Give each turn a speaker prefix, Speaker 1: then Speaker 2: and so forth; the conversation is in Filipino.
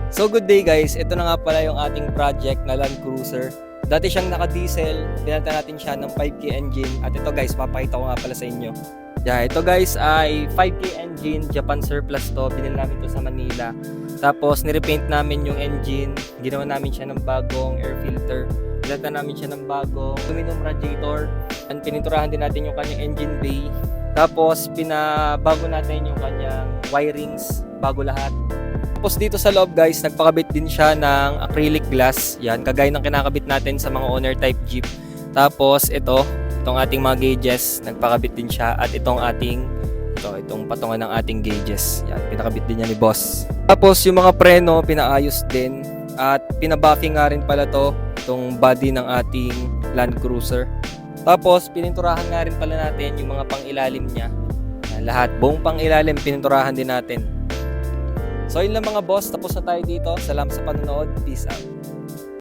Speaker 1: So good day guys, ito na nga pala yung ating project na Land Cruiser. Dati siyang naka-diesel, binenta natin siya ng 5K engine. At ito guys, papakita ko nga pala sa inyo. Yeah, ito guys ay 5K engine, Japan surplus to. Binili namin to sa Manila. Tapos nirepaint namin yung engine, ginawa namin siya ng bagong air filter. Binenta namin siya ng bagong aluminum radiator. And pininturahan din natin yung kanyang engine bay. Tapos pinabago natin yung kanyang wirings, bago lahat. Tapos dito sa loob guys, nagpakabit din siya ng acrylic glass. Yan, kagaya ng kinakabit natin sa mga owner type Jeep. Tapos itong ating mga gauges, nagpakabit din siya. At itong patungan ng ating gauges. Yan, pinakabit din niya ni boss. Tapos yung mga preno, pinaayos din. At pinabuffing nga rin pala itong body ng ating Land Cruiser. Tapos pininturahan nga rin pala natin yung mga pang-ilalim niya. Yan, lahat, buong pang-ilalim pininturahan din natin. So yun lang mga boss, tapos na tayo dito. Salamat sa panonood. Peace out.